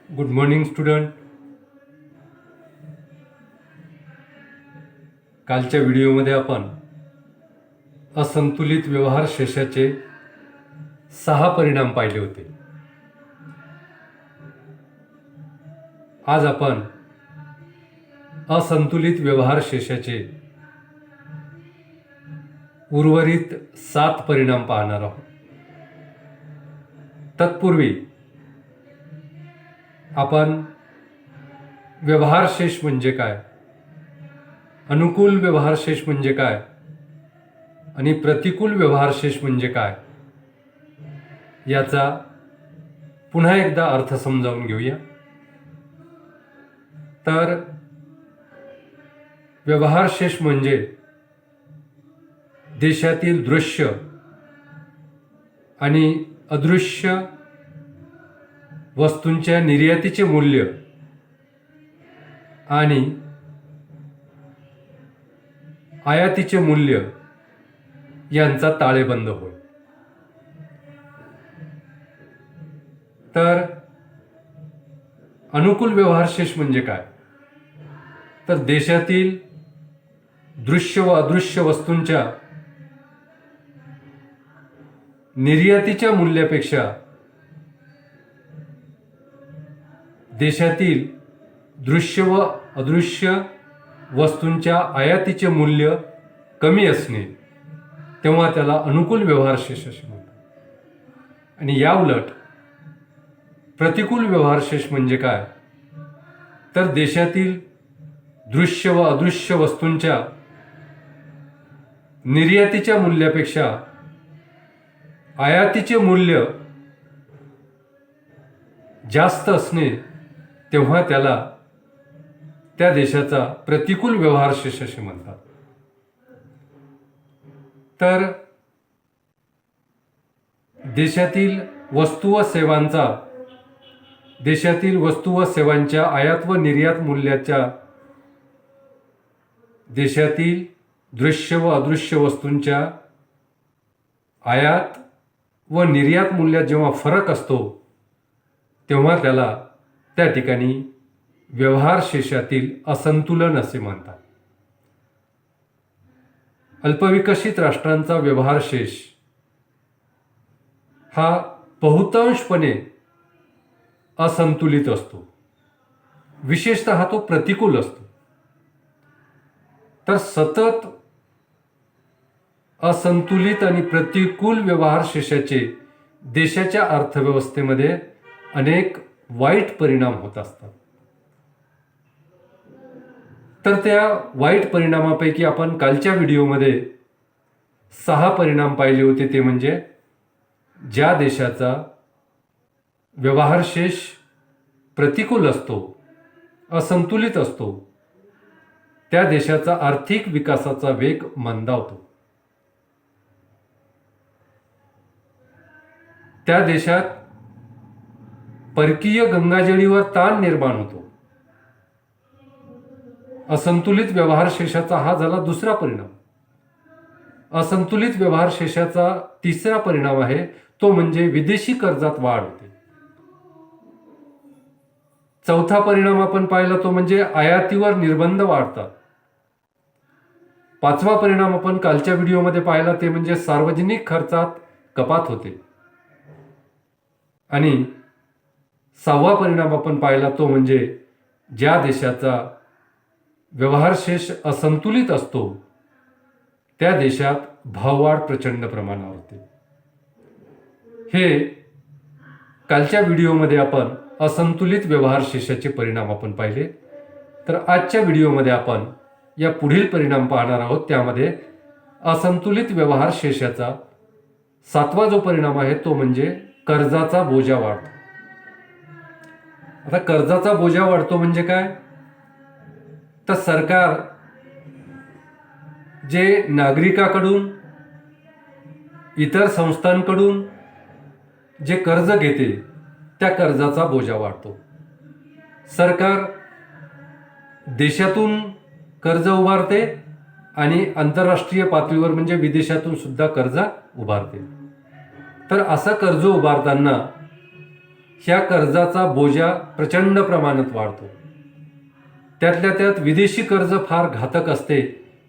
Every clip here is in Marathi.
Good morning student. कालच्या व्हिडिओमध्ये आपण असंतुलित व्यवहार शेषाचे 6 परिणाम पाहिले होते. आज आपण असंतुलित व्यवहार शेषाचे उर्वरित 7 परिणाम पाहणार आहोत. तत्पूर्वी आपण व्यवहार शेष म्हणजे काय, अनुकूल व्यवहार शेष म्हणजे काय आणि प्रतिकूल व्यवहार शेष म्हणजे काय याचा पुन्हा एकदा अर्थ समजावून घेऊया. तर व्यवहार शेष म्हणजे देशातील दृश्य आणि अदृश्य वस्तूंच्या निर्यातीचे मूल्य आणि आयातीचे मूल्य यांचा ताळेबंद होय. तर अनुकूल व्यवहार शेष म्हणजे काय, तर देशातील दृश्य व अदृश्य वस्तूंच्या निर्यातीच्या मूल्यापेक्षा देशातील दृश्य व अदृश्य वस्तूंच्या आयातीचे मूल्य कमी असणे, तेव्हा त्याला अनुकूल व्यवहार शेष असे म्हणतात. आणि याउलट प्रतिकूल व्यवहार शेष म्हणजे काय, तर देशातील दृश्य व अदृश्य वस्तूंच्या निर्यातीच्या मूल्यापेक्षा आयातीचे मूल्य जास्त असणे, तेव्हा त्याला त्या देशाचा प्रतिकूल व्यवहार शेष असे म्हणतात. तर देशातील वस्तू व सेवांच्या आयात व निर्यात मूल्याच्या देशातील दृश्य व अदृश्य वस्तूंच्या आयात व निर्यात मूल्यात जेव्हा फरक असतो, तेव्हा त्याला त्या ठिकाणी व्यवहार शेषातील असंतुलन असे म्हणतात. अल्पविकसित राष्ट्रांचा व्यवहार शेष हा बहुतांशपणे असंतुलित असतो, विशेषतः तो प्रतिकूल असतो. तर सतत असंतुलित आणि प्रतिकूल व्यवहार शेषाचे देशाच्या अर्थव्यवस्थेमध्ये अनेक वाईट परिणाम होत असतात. तर त्या वाईट परिणामापैकी आपण कालच्या व्हिडिओमध्ये 6 परिणाम पाहिले होते. ते म्हणजे ज्या देशाचा व्यवहार शेष प्रतिकूल असतो, असंतुलित असतो, त्या देशाचा आर्थिक विकासाचा वेग मंदावतो. त्या देशात परकीय गंगाजळीवर ताण निर्माण होतो. असंतुलित व्यवहार शेषाचा हा झाला दुसरा परिणाम. असंतुलित व्यवहार शेषाचा तिसरा परिणाम आहे तो म्हणजे विदेशी कर्जात वाढ होते. चौथा परिणाम आपण पाहिला तो म्हणजे आयातीवर निर्बंध वाढतात. 5वा परिणाम आपण कालच्या व्हिडिओमध्ये पाहिला ते म्हणजे सार्वजनिक खर्चात कपात होते. आणि 6वा परिणाम आपण पाहिला तो म्हणजे ज्या देशाचा व्यवहार शेष असंतुलित असतो, त्या देशात भाववाढ प्रचंड प्रमाणावर होते. हे कालच्या व्हिडिओमध्ये आपण असंतुलित व्यवहार शेषाचे परिणाम आपण पाहिले. तर आजच्या व्हिडिओमध्ये आपण या पुढील परिणाम पाहणार आहोत. त्यामध्ये असंतुलित व्यवहार शेषाचा 7वा जो परिणाम आहे तो म्हणजे कर्जाचा बोजा वाढतो. आता कर्जाचा बोजा वाढतो म्हणजे काय, तर सरकार जे नागरिकाकडून इतर संस्थांकडून जे कर्ज घेते त्या कर्जाचा बोजा वाढतो. सरकार देशातून कर्ज उभारते आणि आंतरराष्ट्रीय पातळीवर म्हणजे विदेशातून सुद्धा कर्ज उभारते. तर असं कर्ज उभारताना ह्या कर्जाचा बोजा प्रचंड प्रमाणात वाढतो. त्यातल्या त्यात विदेशी कर्ज फार घातक असते.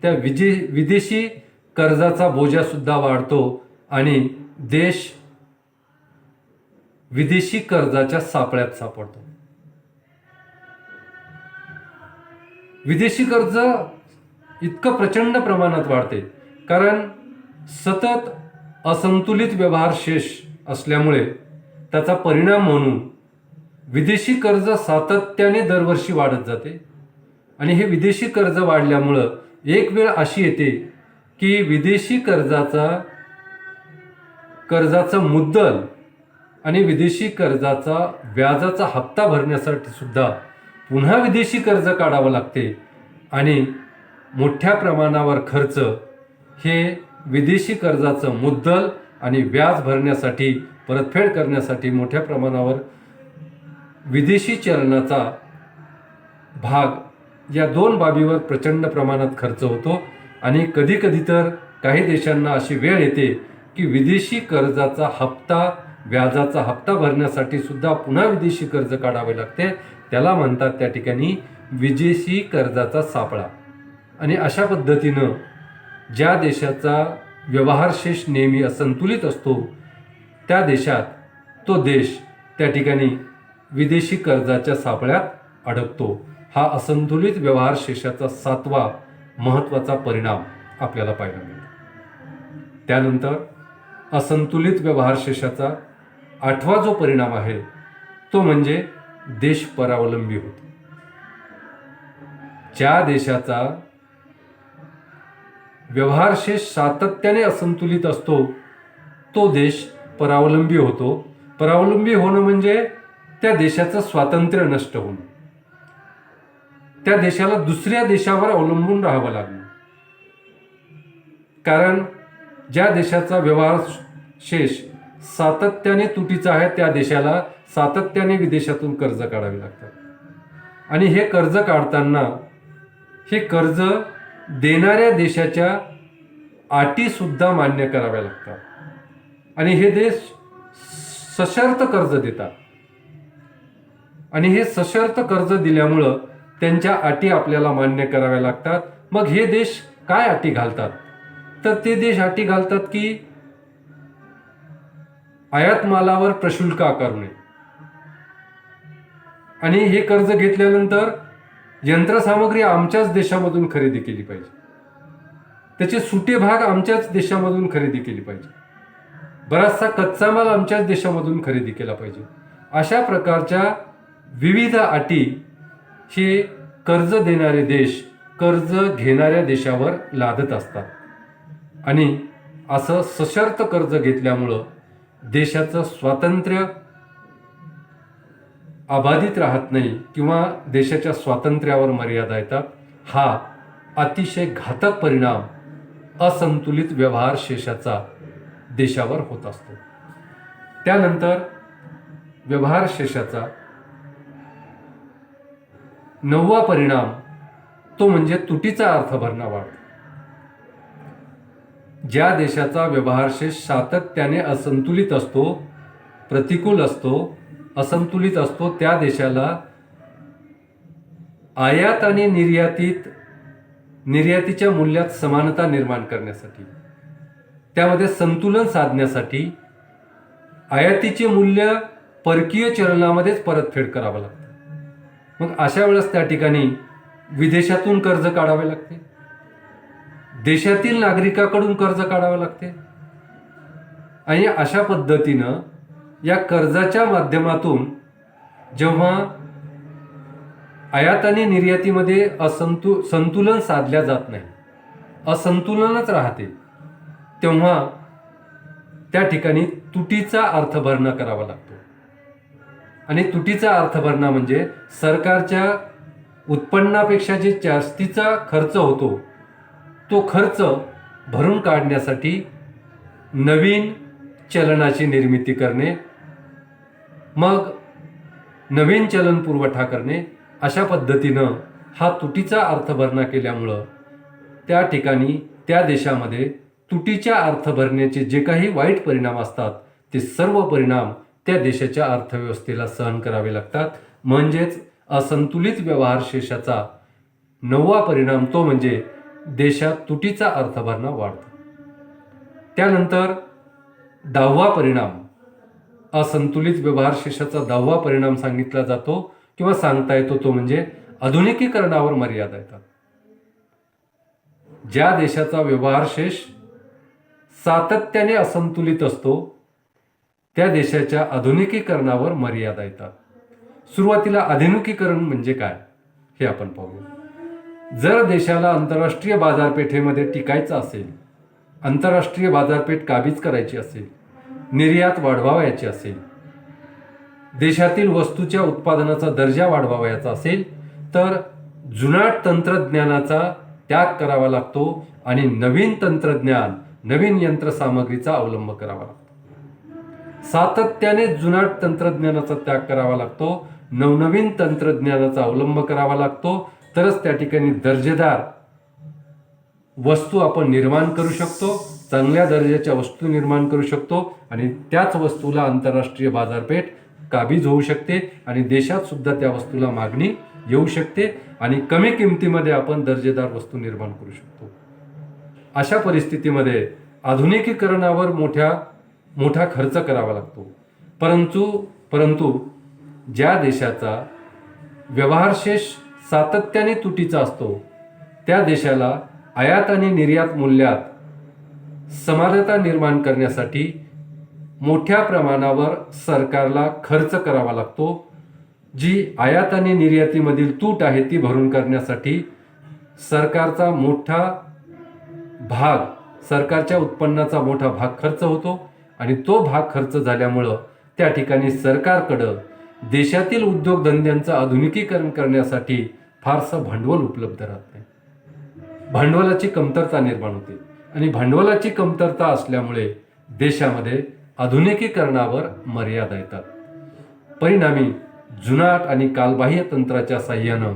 त्या विदेशी कर्जाचा बोजा सुद्धा वाढतो आणि देश विदेशी कर्जाच्या सापळ्यात सापडतो. विदेशी कर्ज इतकं प्रचंड प्रमाणात वाढते कारण सतत असंतुलित व्यवहार शेष असल्यामुळे त्याचा परिणाम म्हणून विदेशी कर्ज सातत्याने दरवर्षी वाढत जाते. आणि हे विदेशी कर्ज वाढल्यामुळं एक वेळ अशी येते की विदेशी कर्जाचं मुद्दल आणि विदेशी कर्जाचा व्याजाचा हप्ता भरण्यासाठी सुद्धा पुन्हा विदेशी कर्ज काढावं लागते आणि मोठ्या प्रमाणावर खर्च हे विदेशी कर्जाचं मुद्दल आणि व्याज भरण्यासाठी परतफेड करण्यासाठी मोठ्या प्रमाणावर विदेशी चलनाचा भाग या दोन बाबीवर प्रचंड प्रमाणात खर्च होतो. आणि कधीकधी तर काही देशांना अशी वेळ येते की विदेशी कर्जाचा हप्ता व्याजाचा हप्ता भरण्यासाठी सुद्धा पुन्हा विदेशी कर्ज काढावे लागते. त्याला म्हणतात त्या ठिकाणी विदेशी कर्जाचा सापळा. आणि अशा पद्धतीनं ज्या देशाचा व्यवहारशेष नेहमी असंतुलित असतो त्या देशात तो देश त्या ठिकाणी विदेशी कर्जाच्या सापळ्यात अडकतो. हा असंतुलित व्यवहारशेषाचा 7वा महत्त्वाचा परिणाम आपल्याला पाहायला मिळतो. त्यानंतर असंतुलित व्यवहारशेषाचा 8वा जो परिणाम आहे तो म्हणजे देश परावलंबी होतो. ज्या देशाचा व्यवहारशेष सातत्याने असंतुलित असतो तो देश परावलंबी होतो. परावलंबी होणं म्हणजे त्या देशाचं स्वातंत्र्य नष्ट होणं, त्या देशाला दुसऱ्या देशावर अवलंबून राहावं लागणं. कारण ज्या देशाचा व्यवहारशेष सातत्याने तुटीचा आहे त्या देशाला सातत्याने विदेशातून कर्ज काढावे लागतात. आणि हे कर्ज काढताना हे कर्ज देणाऱ्या देशाच्या अटी सुद्धा मान्य कराव्या लागतात. आणि हे देश सशर्त कर्ज देतात. आणि हे सशर्त कर्ज दिल्यामुळं त्यांच्या अटी आपल्याला मान्य कराव्या लागतात. मग हे देश काय अटी घालतात तर ते देश अटी घालतात की आयात मालावर प्रशुल्क आकारू नये. आणि हे कर्ज घेतल्यानंतर यंत्रसामग्री आमच्याच देशामधून खरेदी केली पाहिजे, त्याचे सुटे भाग आमच्याच देशामधून खरेदी केली पाहिजे, बराचसा कच्चा माल आमच्याच देशामधून खरेदी केला पाहिजे. अशा प्रकारच्या विविध अटी हे कर्ज देणारे देश कर्ज घेणाऱ्या देशावर लादत असतात. आणि असं सशर्त कर्ज घेतल्यामुळं देशाचं स्वातंत्र्य अबाधित राहत नाही किंवा देशाच्या स्वातंत्र्यावर मर्यादा येतात. हा अतिशय घातक परिणाम असंतुलित व्यवहारशेषाचा देशावर होत असतो. त्यानंतर व्यवहारशेषाचा 9वा परिणाम तो म्हणजे तुटीचा अर्थभरणा वाढ. ज्या देशाचा व्यवहारशेष सातत्याने असंतुलित असतो, प्रतिकूल असतो, असंतुलित असतो त्या देशाला आयात आणि निर्यातीच्या मूल्यात समानता निर्माण करण्यासाठी, त्यामध्ये संतुलन साधण्यासाठी आयातीचे मूल्य परकीय चलनामध्येच परतफेड करावं लागतं. मग अशा वेळेस त्या ठिकाणी विदेशातून कर्ज काढावे लागते, देशातील नागरिकाकडून कर्ज काढावे लागते. आणि अशा पद्धतीनं या कर्जाच्या माध्यमातून जेव्हा आयात आणि निर्यातीमध्ये संतुलन साधल्या जात नाही, असंतुलनच राहते, तेव्हा त्या ठिकाणी तुटीचा अर्थभरणा करावा लागतो. आणि तुटीचा अर्थभरणा म्हणजे सरकारच्या उत्पन्नापेक्षा जे जास्तीचा खर्च होतो तो खर्च भरून काढण्यासाठी नवीन चलनाची निर्मिती करणे, मग नवीन चलन पुरवठा करणे. अशा पद्धतीनं हा तुटीचा अर्थभरणा केल्यामुळं त्या ठिकाणी त्या देशामध्ये तुटीच्या अर्थभरण्याचे जे काही वाईट परिणाम असतात ते सर्व परिणाम त्या देशाच्या अर्थव्यवस्थेला सहन करावे लागतात. म्हणजेच असंतुलित व्यवहार शेषाचा 9वा परिणाम तो म्हणजे देशात तुटीचा अर्थभरणा वाढतो. त्यानंतर 10वा परिणाम, असंतुलित व्यवहार शेषाचा 10वा परिणाम सांगितला जातो किंवा सांगता येतो तो म्हणजे आधुनिकीकरणावर मर्यादा येतात. ज्या देशाचा व्यवहार शेष सातत्याने असंतुलित असतो त्या देशाच्या आधुनिकीकरणावर मर्यादा येतात. सुरुवातीला आधुनिकीकरण म्हणजे काय हे आपण पाहूया. जर देशाला आंतरराष्ट्रीय बाजारपेठेमध्ये टिकायचं असेल, आंतरराष्ट्रीय बाजारपेठ काबीज करायची असेल, निर्यात वाढवावयाची असेल, देशातील वस्तूच्या उत्पादनाचा दर्जा वाढवावयाचा असेल तर जुनाट तंत्रज्ञानाचा त्याग करावा लागतो आणि नवीन तंत्रज्ञान, नवीन यंत्रसामग्रीचा अवलंब करावा लागतो. सातत्याने जुनाट तंत्रज्ञानाचा त्याग करावा लागतो, नवनवीन तंत्रज्ञानाचा अवलंब करावा लागतो, तरच त्या ठिकाणी दर्जेदार वस्तू आपण निर्माण करू शकतो, चांगल्या दर्जाच्या वस्तू निर्माण करू शकतो आणि त्याच वस्तूला आंतरराष्ट्रीय बाजारपेठ काबीज होऊ शकते आणि देशात सुद्धा त्या वस्तूला मागणी येऊ शकते आणि कमी किमतीमध्ये आपण दर्जेदार वस्तू निर्माण करू शकतो. अशा परिस्थितीमध्ये आधुनिकीकरणावर मोठा खर्च करावा लागतो. परंतु ज्या देशाचा व्यवहारशेष सातत्याने तुटीचा असतो त्या देशाला आयात आणि निर्यात मूल्यात समानता निर्माण करण्यासाठी मोठ्या प्रमाणावर सरकारला खर्च करावा लागतो. जी आयात आणि निर्यातीमधील तूट आहे ती भरून करण्यासाठी सरकारचा मोठा भाग, सरकारच्या उत्पन्नाचा मोठा भाग खर्च होतो आणि तो भाग खर्च झाल्यामुळं त्या ठिकाणी सरकारकडं देशातील उद्योगधंद्यांचं आधुनिकीकरण करण्यासाठी फारसं भांडवल उपलब्ध राहत नाही. भांडवलाची कमतरता निर्माण होते आणि भांडवलाची कमतरता असल्यामुळे देशामध्ये आधुनिकीकरणावर मर्यादा येतात. परिणामी जुनाट आणि कालबाह्य तंत्राच्या साह्यानं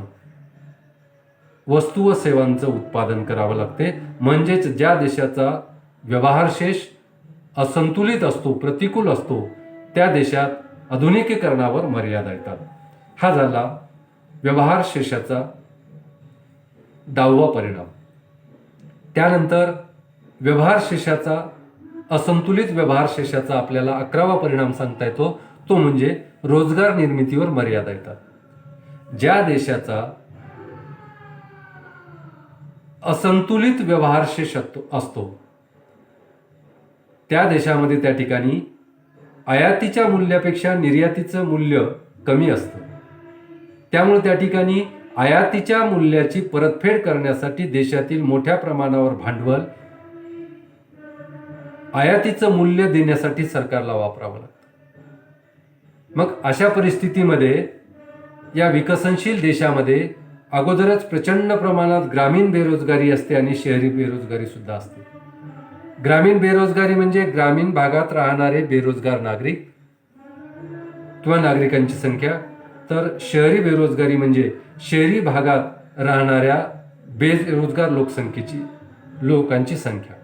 वस्तू व सेवांचं उत्पादन करावं लागते. म्हणजेच ज्या देशाचा व्यवहारशेष असंतुलित असतो, प्रतिकूल असतो, त्या देशात आधुनिकीकरणावर मर्यादा येतात. हा झाला व्यवहारशेषाचा 10वा परिणाम. त्यानंतर व्यवहारशेषाचा, असंतुलित व्यवहारशेषाचा आपल्याला 11वा परिणाम सांगता येतो तो म्हणजे रोजगार निर्मितीवर मर्यादा येतात. ज्या देशाचा असंतुलित व्यवहारशेष असतो त्या देशामध्ये त्या ठिकाणी आयातीच्या मूल्यापेक्षा निर्यातीचं मूल्य कमी असतं. त्यामुळे त्या ठिकाणी आयातीच्या मूल्याची परतफेड करण्यासाठी देशातील मोठ्या प्रमाणावर भांडवल आयातीचं मूल्य देण्यासाठी सरकारला वापरावं लागतं. मग अशा परिस्थितीमध्ये या विकसनशील देशामध्ये अगोदरच प्रचंड प्रमाणात ग्रामीण बेरोजगारी असते आणि शहरी बेरोजगारी सुद्धा असते. ग्रामीण बेरोजगारी म्हणजे ग्रामीण भागात राहणारे बेरोजगार नागरिक किंवा नागरिकांची संख्या, तर शहरी बेरोजगारी म्हणजे शहरी भागात राहणाऱ्या बेरोजगार लोकांची संख्या.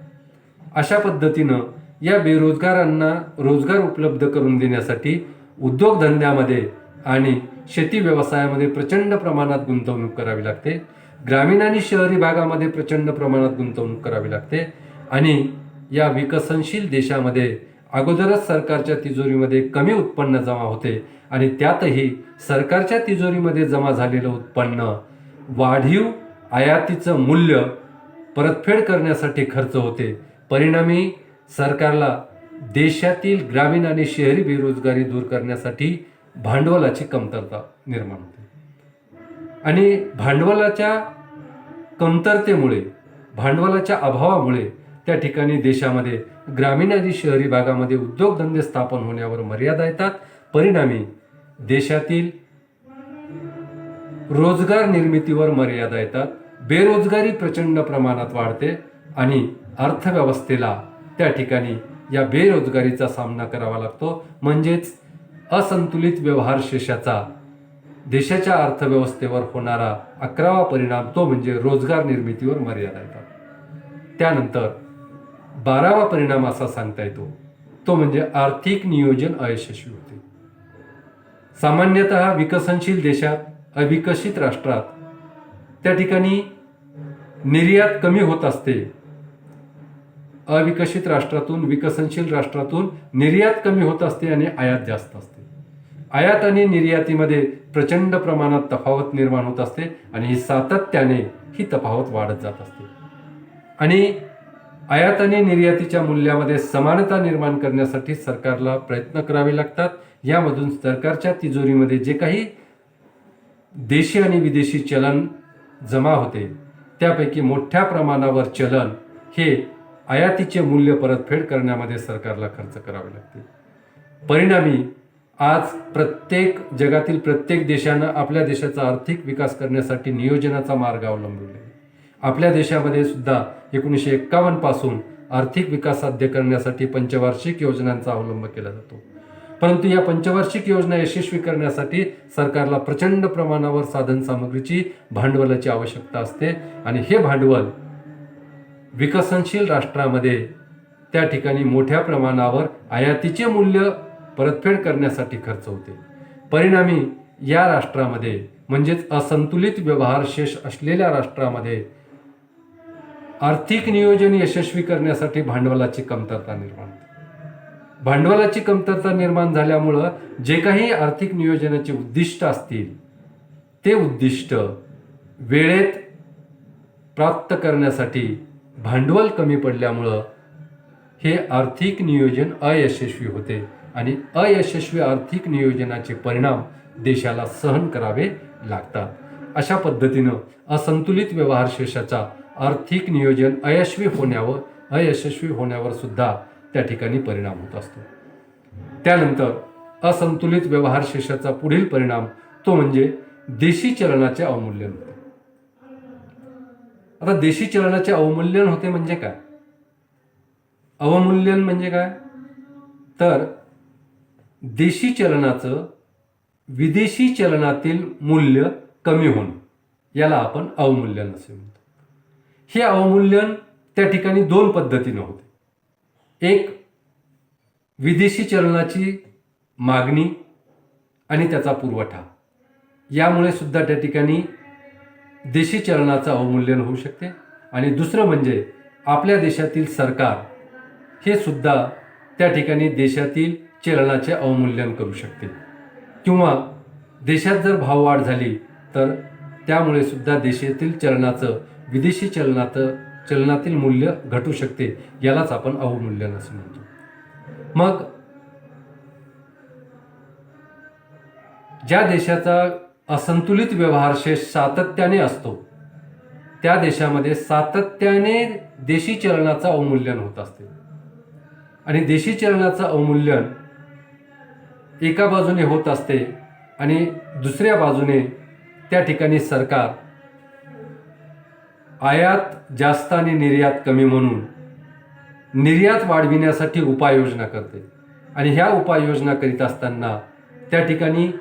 अशा पद्धतीनं या बेरोजगारांना रोजगार उपलब्ध करून देण्यासाठी उद्योगधंद्यामध्ये आणि शेती व्यवसायामध्ये प्रचंड प्रमाणात गुंतवणूक करावी लागते. ग्रामीण आणि शहरी भागामध्ये प्रचंड प्रमाणात गुंतवणूक करावी लागते आणि या विकसनशील देशामध्ये अगोदरच सरकारच्या तिजोरीमध्ये कमी उत्पन्न जमा होते आणि त्यातही सरकारच्या तिजोरीमध्ये जमा झालेलं उत्पन्न वाढीव आयातीचं मूल्य परतफेड करण्यासाठी खर्च होते. परिणामी सरकारला देशातील ग्रामीण आणि शहरी बेरोजगारी दूर करण्यासाठी भांडवलाची कमतरता निर्माण होते आणि भांडवलाच्या कमतरतेमुळे, भांडवलाच्या अभावामुळे त्या ठिकाणी देशामध्ये ग्रामीण आणि शहरी भागामध्ये उद्योगधंदे स्थापन होण्यावर मर्यादा येतात. परिणामी देशातील रोजगार निर्मितीवर मर्यादा येतात. बेरोजगारी प्रचंड प्रमाणात वाढते आणि अर्थव्यवस्थेला त्या ठिकाणी या बेरोजगारीचा सामना करावा लागतो. म्हणजेच असंतुलित व्यवहारशेषाचा देशाच्या अर्थव्यवस्थेवर होणारा 11वा परिणाम तो म्हणजे रोजगार निर्मितीवर मर्यादा येतात. त्यानंतर 12वा परिणाम असा सांगता येतो तो म्हणजे आर्थिक नियोजन अयशस्वी होते. सामान्यतः विकसनशील देशात, अविकसित राष्ट्रात त्या ठिकाणी निर्यात कमी होत असते. अविकसित राष्ट्रातून विकसनशील राष्ट्रातून निर्यात कमी होत असते आणि आयात जास्त असते. आयात आणि निर्यातीमध्ये प्रचंड प्रमाणात तफावत निर्माण होत असते आणि ही सातत्याने ही तफावत वाढत जात असते. आणि आयात आणि निर्यातीच्या मूल्यामध्ये समानता निर्माण करण्यासाठी सरकारला प्रयत्न करावे लागतात. यामधून सरकारच्या तिजोरीमध्ये जे काही देशी आणि विदेशी चलन जमा होते त्यापैकी मोठ्या प्रमाणावर चलन हे आयातीचे मूल्य परतफेड करण्यामध्ये सरकारला खर्च करावे लागते. परिणामी आज जगातील प्रत्येक देशानं आपल्या देशाचा आर्थिक विकास करण्यासाठी नियोजनाचा मार्ग अवलंबलेला आहे. आपल्या देशामध्ये सुद्धा 1951 पासून आर्थिक विकास साध्य करण्यासाठी पंचवार्षिक योजनांचा अवलंब केला जातो. परंतु या पंचवार्षिक योजना यशस्वी करण्यासाठी सरकारला प्रचंड प्रमाणावर साधनसामग्रीची, भांडवलाची आवश्यकता असते आणि हे भांडवल विकसनशील राष्ट्रामध्ये त्या ठिकाणी मोठ्या प्रमाणावर आयातीचे मूल्य परतफेड करण्यासाठी खर्च होते. परिणामी या राष्ट्रामध्ये म्हणजेच असंतुलित व्यवहार शेष असलेल्या राष्ट्रामध्ये आर्थिक नियोजन यशस्वी करण्यासाठी भांडवलाची कमतरता निर्माण होते. भांडवलाची कमतरता निर्माण झाल्यामुळं जे काही आर्थिक नियोजनाचे उद्दिष्ट असतील ते उद्दिष्ट वेळेत प्राप्त करण्यासाठी भांडवल कमी पडल्यामुळं हे आर्थिक नियोजन अयशस्वी होते आणि अयशस्वी आर्थिक नियोजनाचे परिणाम देशाला सहन करावे लागतात. अशा पद्धतीनं असंतुलित व्यवहार शेषाचा आर्थिक नियोजन अयशस्वी होण्यावर सुद्धा त्या ठिकाणी परिणाम होत असतो. त्यानंतर असंतुलित व्यवहार शेषाचा पुढील परिणाम तो म्हणजे देशी चलनाचे अवमूल्यन होते. आता देशी चलनाचे अवमूल्यन होते म्हणजे काय? अवमूल्यन म्हणजे काय? तर देशी चलनाचं विदेशी चलनातील मूल्य कमी होणं याला आपण अवमूल्यन असे म्हणतो. हे अवमूल्यन त्या ठिकाणी दोन पद्धतीनं होते. एक, विदेशी चलनाची मागणी आणि त्याचा पुरवठा यामुळे सुद्धा त्या ठिकाणी देशी चलनाचं अवमूल्यन होऊ शकते. आणि दुसरं म्हणजे आपल्या देशातील सरकार हे सुद्धा त्या ठिकाणी देशातील चलनाचे अवमूल्यन करू शकते किंवा देशात जर भाववाढ झाली तर त्यामुळे सुद्धा देशातील चलनाचं विदेशी चलनातील मूल्य घटू शकते. यालाच आपण अवमूल्यन असं म्हणतो. मग ज्या देशाचा असंतुलित व्यवहार शेष सातत्याने असतो त्या देशामध्ये सातत्याने देशी चलनाचं अवमूल्यन होत असते आणि देशी चलनाचं अवमूल्यन एका बाजूने होत असते आणि दुसऱ्या बाजूने त्या ठिकाणी सरकार आयात जास्त आणि निर्यात कमी म्हणून निर्यात वाढविण्यासाठी उपाययोजना करते आणि ह्या उपाययोजना करीत असताना त्या ठिकाणी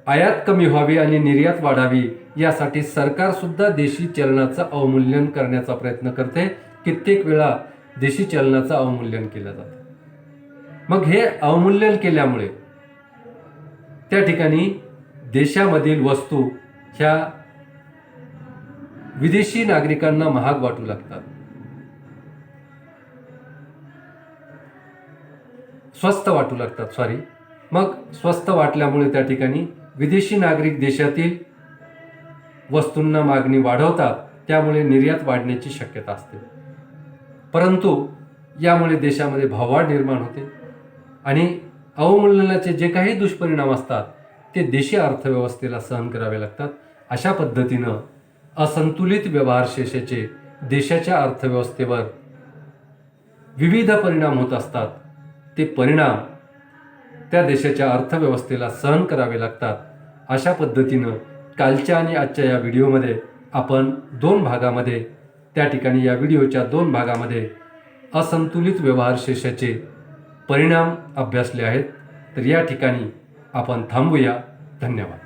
आयात कमी व्हावी आणि निर्यात वाढावी यासाठी सरकार सुद्धा देशी चलनाचं अवमूल्यन करण्याचा प्रयत्न करते. कित्येक वेळा देशी चलनाचं अवमूल्यन केलं जातं. मग हे अवमूल्यन केल्यामुळे त्या ठिकाणी देशामधील वस्तू ह्या विदेशी नागरिकांना महाग वाटू लागतात, स्वस्त वाटू लागतात. मग स्वस्त वाटल्यामुळे त्या ठिकाणी विदेशी नागरिक देशातील वस्तूंना मागणी वाढवतात. त्यामुळे निर्यात वाढण्याची शक्यता असते. परंतु यामुळे देशामध्ये भाववाढ निर्माण होते आणि अवमूल्यनाचे जे काही दुष्परिणाम असतात ते देशी अर्थव्यवस्थेला सहन करावे लागतात. अशा पद्धतीनं असंतुलित व्यवहार शेषाचे देशाच्या अर्थव्यवस्थेवर विविध परिणाम होत असतात. ते परिणाम त्या देशाच्या अर्थव्यवस्थेला सहन करावे लागतात. अशा पद्धतीनं कालच्या आणि आजच्या या व्हिडिओमध्ये आपण दोन भागामध्ये त्या ठिकाणी या व्हिडिओच्या दोन भागामध्ये असंतुलित व्यवहार शेषाचे परिणाम अभ्यासले आहेत. तर या ठिकाणी आपण थांबूया. धन्यवाद.